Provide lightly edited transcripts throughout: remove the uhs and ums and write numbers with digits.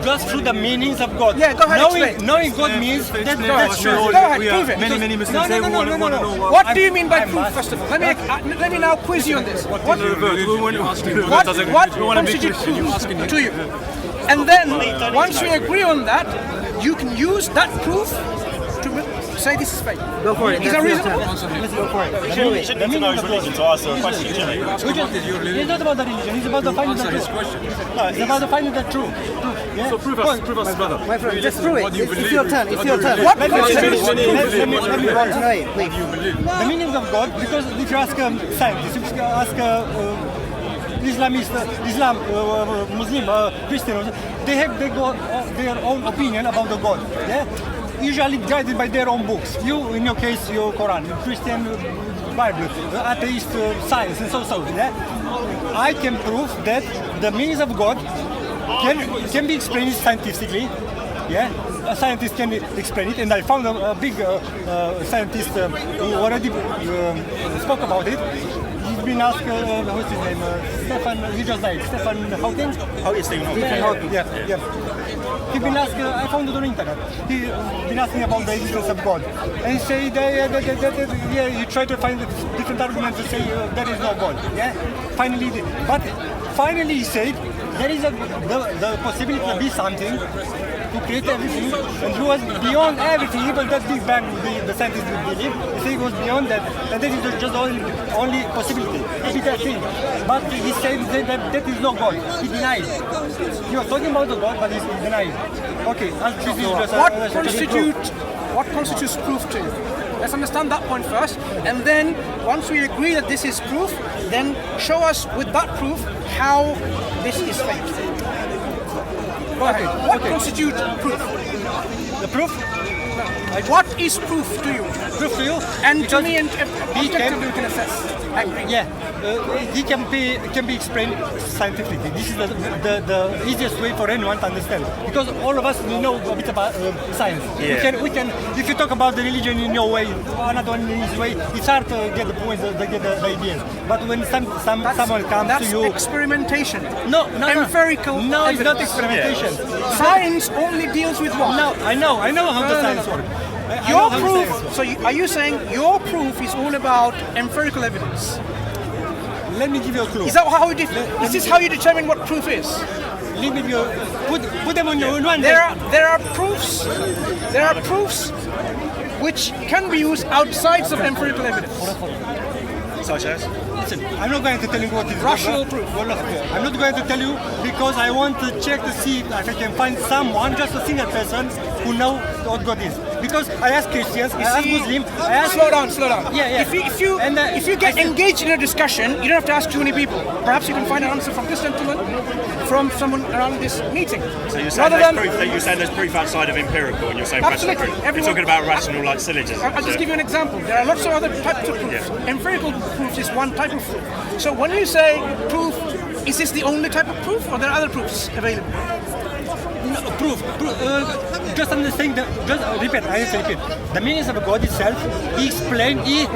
just through the meanings of God. Yeah, go ahead, explain. Knowing God means that's true. Go ahead, prove it. Many Muslims say we want to know what do you mean by proof, first of all? Let me now quiz you on this. What constitutes proof to you? And then, once we agree on that, you can use that proof to say this is fake. Go for it. Is that reasonable? Go for it. You shouldn't need to know his religion to answer a question, should you? It's not about the religion, it's about the finding the truth. No, it's about the finding the truth. Yeah? So prove us, brother. My friend, just prove it. It's your turn. It's your turn. Let me want to know it, please. The meaning of God, because if you ask scientists, if you ask Islam, Muslim, Christian, they have their own opinion about the God. Yeah? Usually guided by their own books. You, in your case, your Quran, Christian Bible, atheist science, and so. Yeah? I can prove that the meanings of God can be explained scientifically. Yeah, a scientist can explain it, and I found a big scientist who already spoke about it. He's been asked, what's his name? Stephen. He just died. Stephen Hawking. Oh, yes, Stephen Hawking. Yeah. He's been asked. I found it on the internet. He's been asking about the existence of God, and he said, yeah, you try to find different arguments to say there is no God. Yeah. Finally, he said there is the possibility to be something to create everything, and he was beyond everything, even that Big Bang the scientists would believe. He said he was beyond that, and that is just only possibility. Maybe that thing. But he said that is no God. He denied. He was talking about the God, but he denied. Okay, what constitutes proof to you? Let's understand that point first, and then once we agree that this is proof, then show us with that proof how this is fake. Go ahead. What constitutes proof? The proof? What is proof to you? Proof to you? And to me, and objectively we can assess. Yeah, he can be explained scientifically. This is the easiest way for anyone to understand, because all of us know a bit about science. Yeah. We can. If you talk about the religion in your way, another one in his way, it's hard to get the points, to get the ideas. But when someone comes to you, experimentation. No. Empirical. No, evidence. it's not experimentation. Yeah. Science only deals with what? No, I know how the science works. Your proof. So are you saying your proof is all about empirical evidence? Let me give you a clue. Is that how this is how you determine what proof is? Let me give you. Put them on your one. There are proofs. There are proofs which can be used outside of empirical evidence. Such as? Listen, I'm not going to tell you what is rational proof. I'm not going to tell you because I want to check to see if I can find someone, just a single person, who knows what God is. Because I ask Christians, I ask Muslims, I ask... Slow down. Yeah. If you get engaged in a discussion, you don't have to ask too many people. Perhaps you can find an answer from this gentleman, from someone around this meeting. So you're saying there's proof outside of empirical, and you're saying rational proof. You're talking about rational, like syllogism. I'll just give you an example. There are lots of other types of proofs. Yeah. Empirical proof is one type of proof. So when you say proof, is this the only type of proof, or there are other proofs available? No, proof. Just understand. I repeat. The meanings of God itself, He explained. He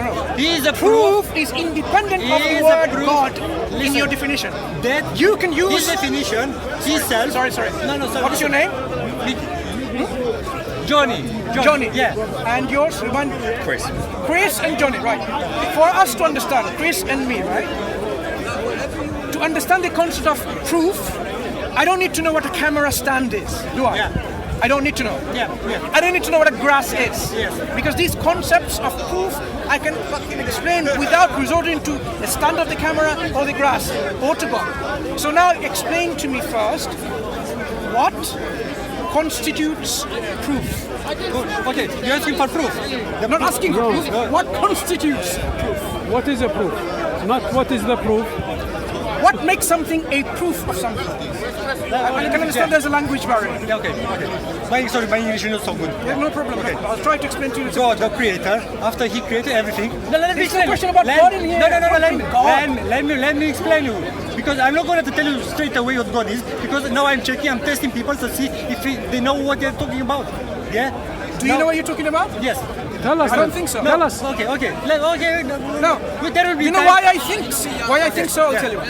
is a proof. Proof is independent of the word God. Listen, in your definition. That you can use His definition. Himself. Sorry. No. Sorry. What's your name? Johnny. Yeah. And yours? Chris and Johnny. Right. For us to understand, Chris and me, right? To understand the concept of proof, I don't need to know what a camera stand is, do I? Yeah. I don't need to know. Yeah. I don't need to know what a grass is. Yes. Because these concepts of proof, I can explain without resorting to the stand of the camera or the grass or to God. So now explain to me first what constitutes proof. Okay, you're asking for proof. I'm not asking for proof. What constitutes proof? What is a proof? Not what is the proof. What makes something a proof of something? I can understand there's a language barrier. Yeah, okay. My English is not so good. Yeah, no problem. Okay. I'll try to explain to you. God, the creator, after He created everything. Let me explain. There's no question about God in here. No. Let me explain you. Because I'm not going to tell you straight away what God is. Because now I'm testing people to see if they know what they're talking about. Yeah. Do you know what you're talking about? Yes. Tell us. I don't think so. Tell us. Okay. No. There will be you know why I think so? I'll tell you.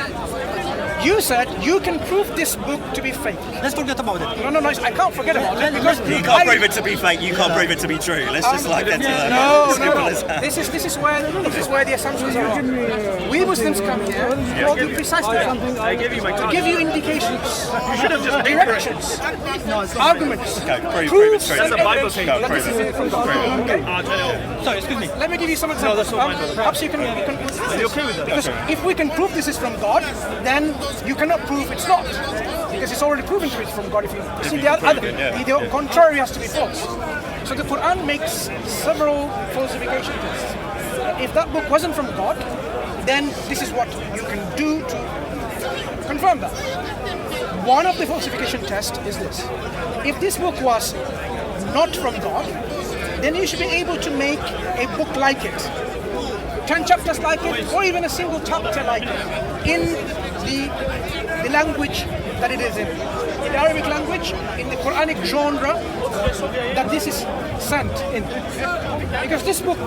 You said You can prove this book to be fake. Let's forget about it. No, I can't forget about it because You can't prove it to be fake. You can't prove it to be true. Let's just like get to that. No. Simple as that. This is where the assumptions are wrong. We Muslims come here for the precisely that. To give you indications, directions, arguments, Prove it's true. and That's a Bible evidence thing. that this is from God. Okay? Sorry, excuse me. Let me give you some examples. Perhaps you can. Are you okay with that? Because if we can prove this is from God, then you cannot prove it's not, because it's already proven to be from God. If you see the contrary has to be false. So the Quran makes several falsification tests. If that book wasn't from God, then this is what you can do to confirm that. One of the falsification tests is this: if this book was not from God, then you should be able to make a book like it, 10 chapters like it, or even a single chapter like it, in the language that it is in the Arabic language, in the Quranic genre that this is sent in. Because this book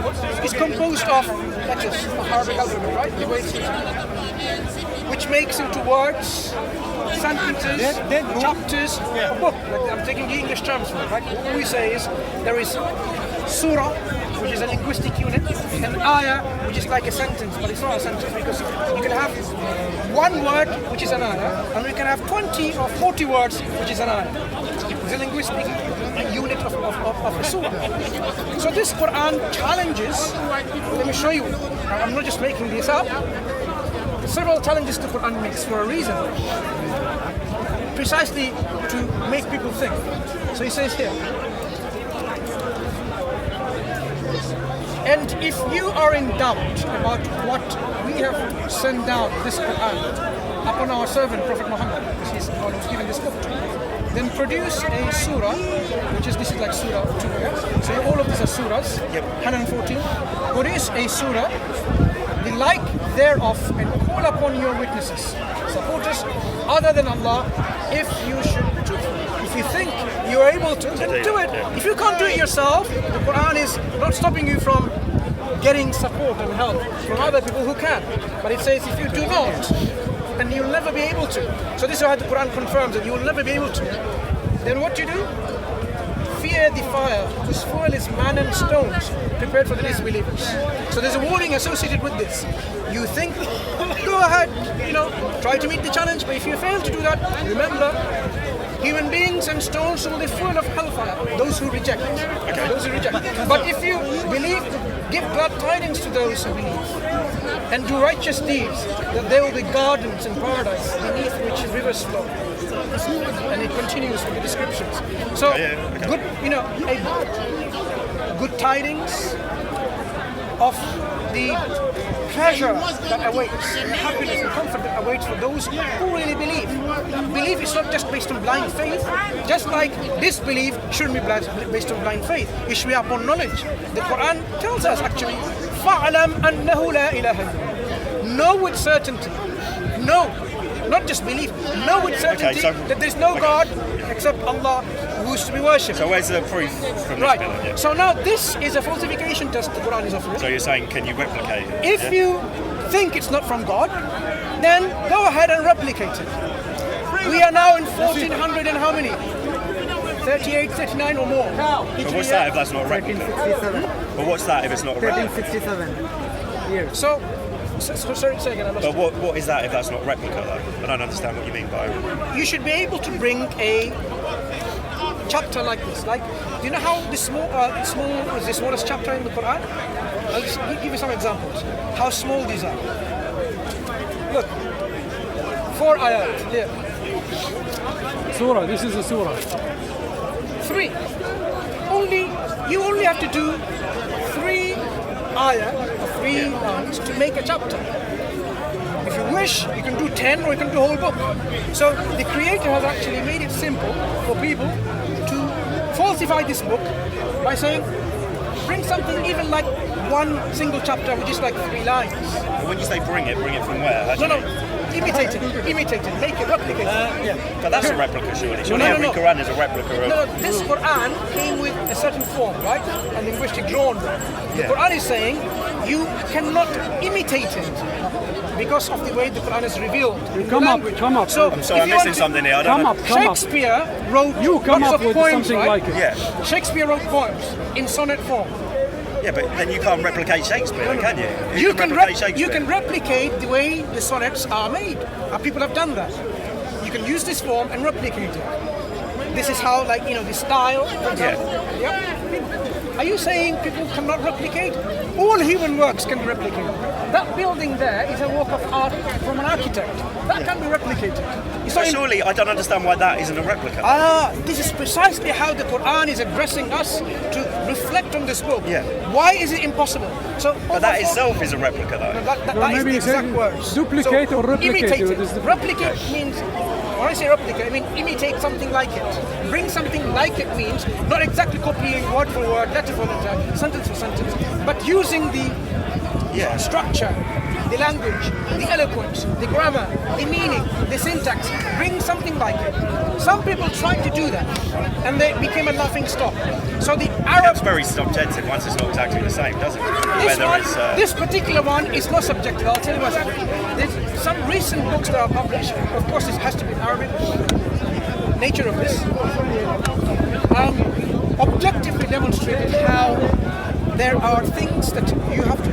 is composed of letters, Arabic alphabet, right? The way it's, which makes into words, sentences, chapters, a book. Like I'm taking the English terms for it, right? What we say is there is surah, which is a linguistic unit, and ayah, which is like a sentence, but it's not a sentence because you can have one word, which is an ayah, and we can have 20 or 40 words, which is an ayah. It's a linguistic unit of a surah. So this Quran challenges, let me show you, I'm not just making this up, several challenges the Quran makes for a reason, precisely to make people think. So he says here, and if you are in doubt about what we have sent down, this Quran, upon our servant Prophet Muhammad, because he's the one who's given this book to, then produce a surah, this is like surah 2, yeah? So all of these are surahs, 114. Produce a surah, the like thereof, and call upon your witnesses, supporters, other than Allah, if you should do it. If you think you are able to, then do it. If you can't do it yourself, the Quran is not stopping you from getting support and help from other people who can. But it says if you do not, then you'll never be able to. So this is how the Quran confirms that you will never be able to. Then what you do? Fear the fire, whose fuel is man and stones, prepared for the disbelievers. So there's a warning associated with this. You think, go ahead, try to meet the challenge, but if you fail to do that, remember, human beings and stones will be full of hellfire, those who reject. Okay. Those who reject. But if you believe, give glad tidings to those who believe, and do righteous deeds, that there will be gardens in paradise beneath which rivers flow. And it continues with the descriptions. So, good, good tidings of the pleasure that awaits, and the happiness and comfort that awaits for those who really believe. Belief is not just based on blind faith, just like disbelief shouldn't be based on blind faith. It should be upon knowledge. The Quran tells us actually, فَعْلَمْ أَنَّهُ لَا إِلَهَ إِلَّا. Know with certainty. Know. Not just believe. Know with certainty that there is no God except Allah who is to be worshipped. So where's the proof from this? Right. Yeah. So now this is a falsification test the Quran is offering. So you're saying, can you replicate it? If you think it's not from God, then go ahead and replicate it. We are now in 1400 and how many? 38, 39 or more. But what's that if that's not a replica? 1367. But what's that if it's not a replica? 1367 years. So sorry, say again, I lost But you. what is that if that's not replica though? I don't understand what you mean by... You should be able to bring a chapter like this. Like, do you know how the smallest chapter in the Quran? I'll just give you some examples. How small these are. Look, 4 ayat here. Surah, this is a surah. 3. You only have to do 3 ayah or 3 lines to make a chapter. If you wish, you can do 10 or you can do a whole book. So the creator has actually made it simple for people to falsify this book by saying, bring something even like one single chapter, which is like 3 lines. But when you say bring it from where? How do you mean? imitate it, make it, replicate it. But that's a replica, surely. Surely No, no, every no. Quran is a replica of... No, this Quran came with a certain form, right? A linguistic drawn. The Quran is saying you cannot imitate it because of the way the Quran is revealed. Come up. So, I'm sorry, I'm missing something here. I don't know. Come up. Shakespeare wrote You come lots up of with poems, something right? like it. Yeah. Shakespeare wrote poems in sonnet form. Yeah, but then you can't replicate Shakespeare, can you? You can can replicate Shakespeare. you can replicate the way the sonnets are made. People have done that. You can use this form and replicate it. This is how, like, the style, for example. Yeah. Are you saying people cannot replicate? All human works can be replicated. That building there is a work of art from an architect. That can be replicated. It's But not in- surely, I don't understand why that isn't a replica. This is precisely how the Quran is addressing us to reflect on this book. Yeah. Why is it impossible? So, But that itself is a replica, though. that Well, is maybe the it's exact saying words. duplicate or replicate. Imitate It it. is the- Replicate means, when I say replicate, I mean imitate something like it. Bring something like it means not exactly copying word for word, letter for letter, sentence for sentence, but using the structure, the language, the eloquence, the grammar, the meaning, the syntax. Bring something like it. Some people tried to do that, and they became a laughing stock. So the Arab, It's very subjective once it's not exactly the same, doesn't it? this particular one is not subjective. I'll tell you what's happening. There's some recent books that are published. Of course, this has to be in Arabic. Nature of this. Objectively demonstrated how there are things that you have to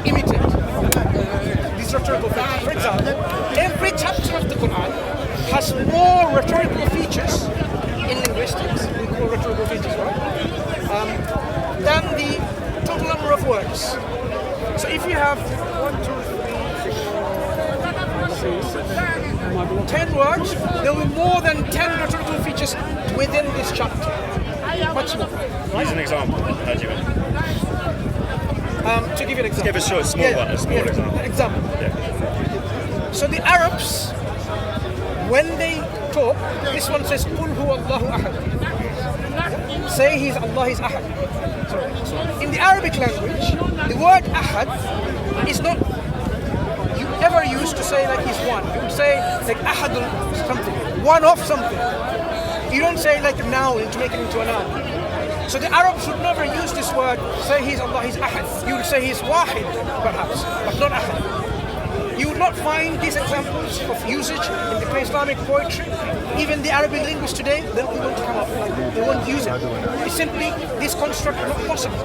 imitate. These rhetorical features. For example, every chapter of the Quran has more rhetorical features in linguistics, we call rhetorical features, right? Than the total number of words. So if you have 10 words, there will be more than 10 rhetorical features within this chapter. Much more. Use an example. How do you mean? To give you an example. Give a short, small one, a small example. Example. Yeah. So the Arabs, when they talk, this one says, "Qul huwa Allahu ahad." Say he's Allah is ahad. In the Arabic language, the word ahad is not you ever used to say like he's one. You would say like ahadul something, one of something. You don't say like a noun to make it into a noun. So the Arabs would never use this word, say he's Allah, he's ahad. You would say he's wahid, perhaps, but not ahad. You would not find these examples of usage in the pre-Islamic poetry. Even the Arabic linguists today, they won't come up. They won't use it. It's simply this construct not possible.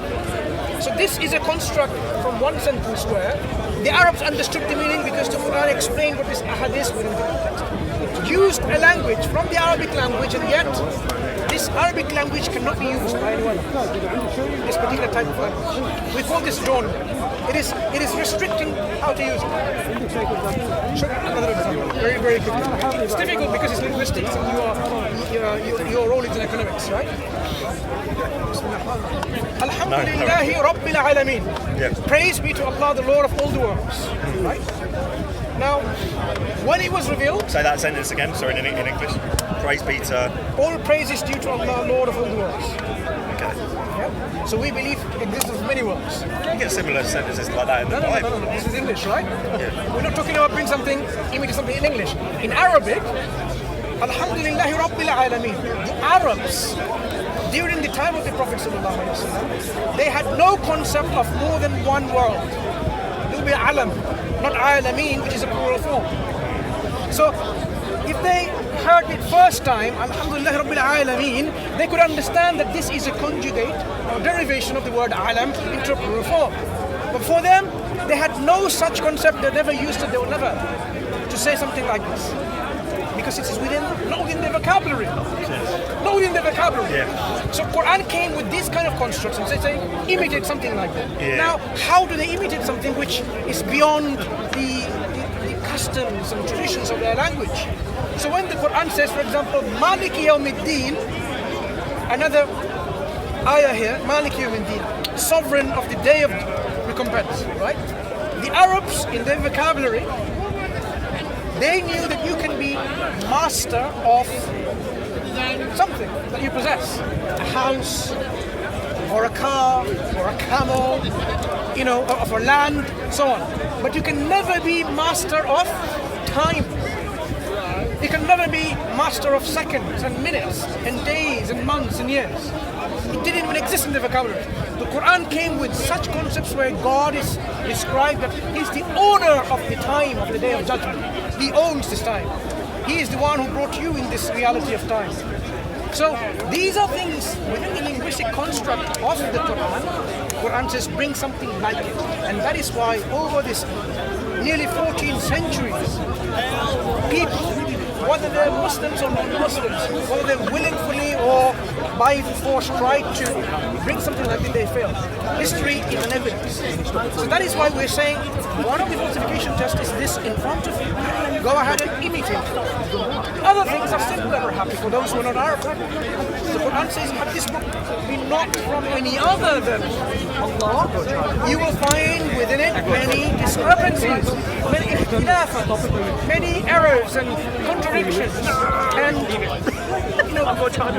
So this is a construct from one sentence where the Arabs understood the meaning because the Quran explained what this ahad is within the context. It used a language from the Arabic language, and yet this Arabic language cannot be used by anyone. This particular type of language. We call this drawn. It is restricting how to use it. Sure, another example. Very, very quickly. It's difficult because it's linguistics and your role is in economics, right? Alhamdulillahi Rabbil Alameen. Praise be to Allah, the Lord of all the worlds. Right? Now, when it was revealed, Say that sentence again, sorry, in English. Praise be to... all praise is due to Allah, Lord of all the worlds. Okay. Yeah? So we believe existence of many worlds. You get similar sentences like that in the Bible. No. This is English, right? We're not talking about bring something, imitate something in English. In Arabic, Alhamdulillahi Rabbil Alameen. The Arabs, during the time of the Prophet ﷺ, they had no concept of more than one world. It will be alam, not alameen, which is a plural form. So, if they heard it first time, Alhamdulillah Rabbil Alameen, they could understand that this is a conjugate or derivation of the word alam into a plural form. But for them, they had no such concept, they never used it, they would never to say something like this. Because it is not within the vocabulary. Not within the vocabulary. Yeah. So Quran came with these kind of constructs and say imitate something like that. Yeah. Now, how do they imitate something which is beyond the customs and traditions of their language? So when the Quran says, for example, Maliki Yawmiddin, another ayah here, Maliki Yawmiddin, sovereign of the day of recompense, right? The Arabs, in their vocabulary, they knew that you can be master of something that you possess. A house, or a car, or a camel, of a land, so on. But you can never be master of time. It can never be master of seconds and minutes and days and months and years. It didn't even exist in the vocabulary. The Quran came with such concepts where God is described that He's the owner of the time of the Day of Judgment. He owns this time. He is the one who brought you in this reality of time. So these are things within the linguistic construct of the Quran. Quran says bring something like it. And that is why over this nearly 14 centuries, people, whether they're Muslims or non-Muslims, whether they're willingly or by force tried to bring something like it, they failed. History is an evidence. So that is why we're saying one of the falsification tests is this in front of you. Go ahead and imitate it. Other things are still never happy for those who are not Arab. The Quran says, had this book been not from any other than Allah, you will find within it many discrepancies, many ikhtilafat, many errors and contradictions, and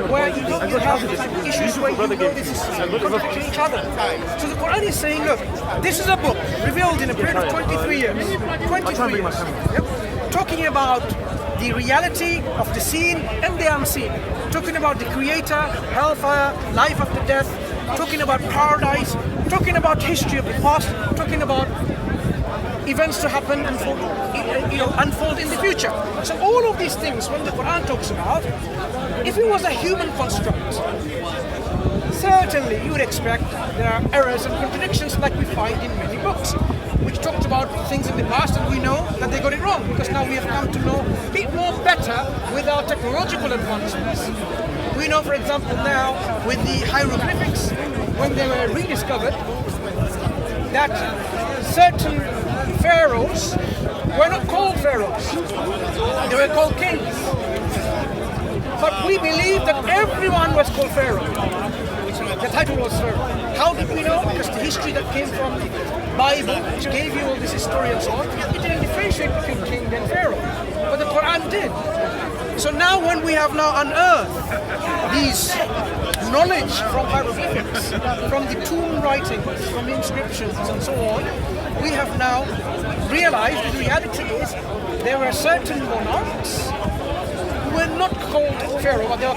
where you have issues where you know this is contradicting each other. So the Quran is saying, look, this is a book revealed in a period of 23 years. 23 years. Yep. Talking about the reality of the seen and the unseen. Talking about the Creator, hellfire, life after death. Talking about paradise. Talking about history of the past. Talking about events to happen and unfold in the future. So all of these things, when the Quran talks about, if it was a human construct, certainly you would expect there are errors and contradictions like we find in many books, which talked about things in the past and we know that they got it wrong because now we have come to know a bit more better with our technological advancements. We know, for example, now with the hieroglyphics, when they were rediscovered, that certain pharaohs were not called pharaohs, they were called kings. But we believe that everyone was called pharaoh. The title was pharaoh. How did we know? Because the history that came from the Bible, which gave you all this history and so on, it didn't differentiate between king and pharaoh. But the Quran did. So now when we have now unearthed these knowledge from hieroglyphics, from the tomb writings, from the inscriptions and so on, we have now realized the reality is there were certain monarchs who were not called pharaoh, but they were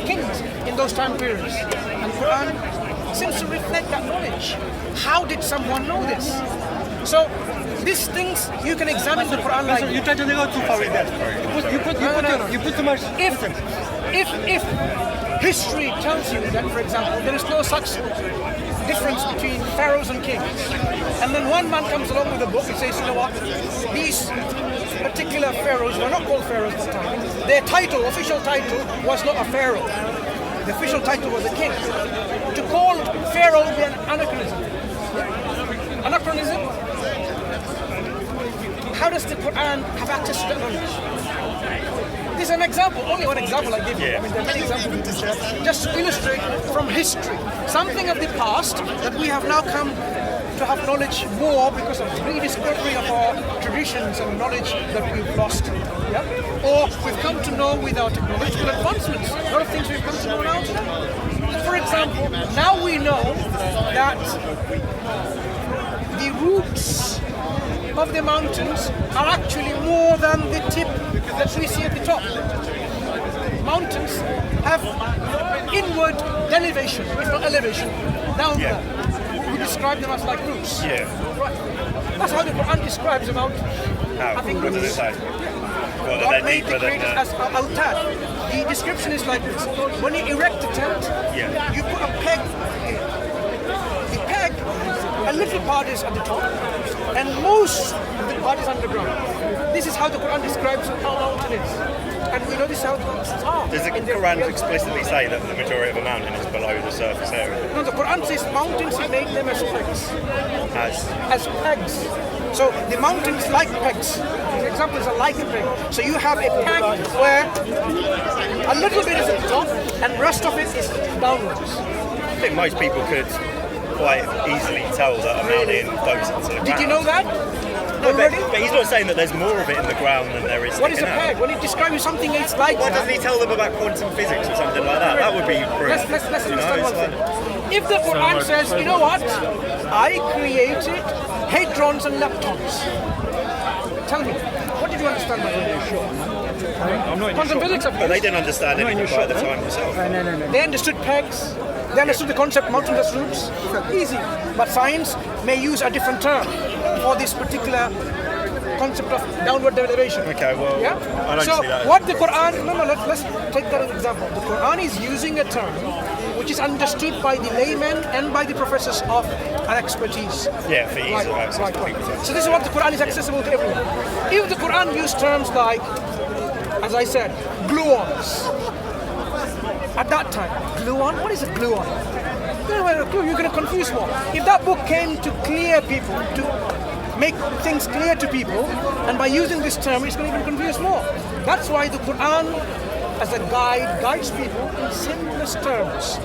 kings in those time periods. And Quran seems to reflect that knowledge. How did someone know this? So these things you can examine the Quran like. You try to go too far with that. You put too much. If history tells you that, for example, there is no such difference between pharaohs and kings, and then one man comes along with a book and says, you know what, these particular pharaohs were not called pharaohs at the time. Their title, official title, was not a pharaoh. The official title was a king. To call pharaoh would be an anachronism. Anachronism? How does the Quran have access to that knowledge? This is an example, only one example I give you. I mean, there are many examples we can share, just to illustrate from history. Something of the past that we have now come to have knowledge more because of rediscovery of our traditions and knowledge that we've lost. Yeah? Or we've come to know with our technological advancements. A lot of things we've come to know now today. For example, now we know that the roots of the mountains are actually more than the tip that we see at the top. Mountains have inward derivation, if not elevation, down there. We describe them as like roots. Yeah. Right. That's how the Quran describes a mountain. How? What does it say? Well, God made the creators as autad. The description is like this. When you erect a tent, you put a peg here. The peg, a little part is at the top, and most of the part is underground. This is how the Quran describes how a mountain is. And we know this is how the mountains are. Does the Quran explicitly say that the majority of a mountain is below the surface area? No, the Quran says mountains, he made them as pegs. As pegs. So the mountains like pegs. The example is a like peg. So you have a peg where a little bit is at the top and the rest of it is downwards. I think most people could quite easily tell that a mountain goes into the ground. Did you know that? No, but he's not saying that there's more of it in the ground than there is. What is a peg? When he describes something, it's like. Why doesn't he tell them about quantum physics or something like that? That would be brilliant. Let's understand one thing. If the Quran says, you know what, I created hadrons and leptons. Tell me, what did you understand by I'm not quantum physics? But they didn't understand anything by the time themselves. No. They understood pegs. They understood the concept of mountainous roots. Easy. But science may use a different term for this particular concept of downward derivation. Okay, well, Yeah? I don't So see that. what the Quran, let's take that as an example. The Quran is using a term which is understood by the laymen and by the professors of an expertise. Yeah, for ease of access to people. So this is what the Quran is accessible to everyone. If the Quran used terms like, as I said, gluons, at that time, gluon, what is a gluon? You're going to confuse more. If that book came to clear people, to make things clear to people, and by using this term, it's going to even confuse more. That's why the Quran, as a guide, guides people in simplest terms,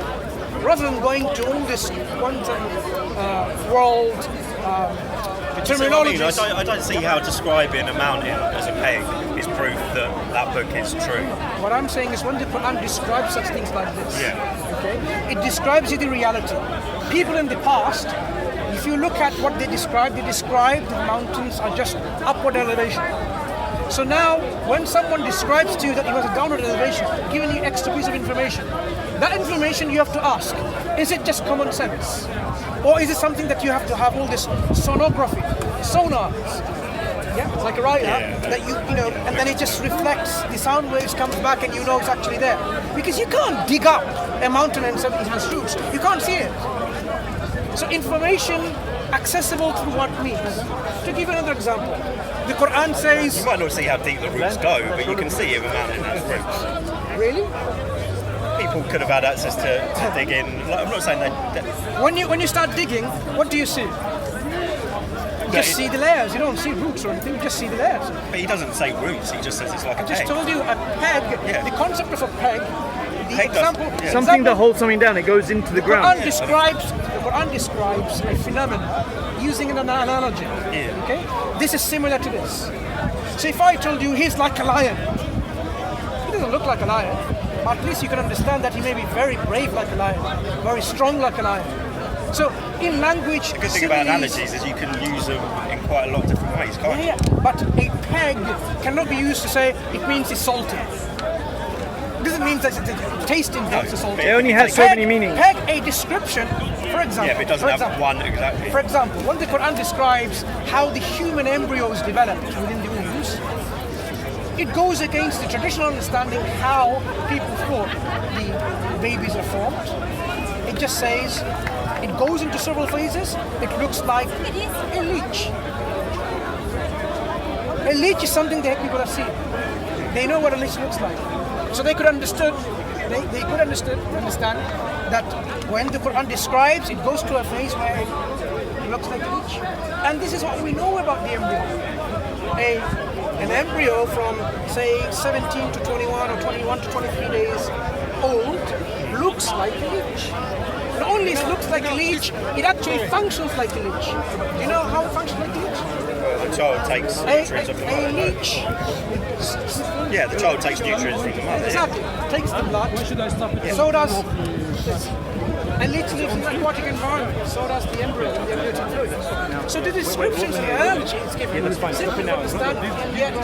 rather than going to all this quantum world terminologies. I don't see how describing a mountain as a peg is proof that that book is true. What I'm saying is when the Quran describes such things like this, okay, it describes it in reality. People in the past, if you look at what they describe the mountains are just upward elevation. So now, when someone describes to you that it was a downward elevation, giving you extra piece of information, that information you have to ask, is it just common sense? Or is it something that you have to have all this sonography, sonars? Yeah, it's like a radar that you know, and then it just reflects, the sound waves comes back and you know it's actually there. Because you can't dig up a mountain and say it has roots. You can't see it. So information accessible through what means. To give another example, the Quran says... You might not see how deep the roots go, but you can see if a mountain has roots. Really? People could have had access to dig in. Like, I'm not saying that. When you start digging, what do you see? You just see the layers. You don't see roots or anything. You just see the layers. But he doesn't say roots. He just says it's like a I just peg. told you a peg. Yeah. The concept of a peg. The Peg does- example. yeah. Something that holds something down, it goes into the The ground. Quran describes a phenomenon using an analogy. Yeah. Okay. This is similar to this. So if I told you he's like a lion, he doesn't look like a lion. At least you can understand that he may be very brave like a lion, very strong like a lion. So in language, The good thing about analogies is you can use them in quite a lot of different ways, can't you? yeah, but a peg cannot be used to say it means it's salty. It doesn't mean that the taste in it is salty. It only has so many meanings. Peg a description, for example. Yeah, but it doesn't have one exactly. For example, when the Quran describes how the human embryo is developed within the wombs, it goes against the traditional understanding how people thought the babies are formed. It just says it goes into several phases. It looks like a leech. A leech is something that people have seen. They know what a leech looks like. So they could understand that when the Quran describes, it goes to a phase where it looks like a leech. And this is what we know about the embryo. An embryo from, say, 17 to 21 or 21 to 23 days old looks like a leech. Not only it looks like a leech, it actually functions like a leech. Do you know how it functions like a leech? The child takes nutrients from the A mother. leech. Yeah, the child takes nutrients from the mother. Exactly. Takes the blood. So does this. And leech lives in an aquatic environment. So does the embryo and the amniotic fluid. So the descriptions and the analogy is given simple to understand, and yet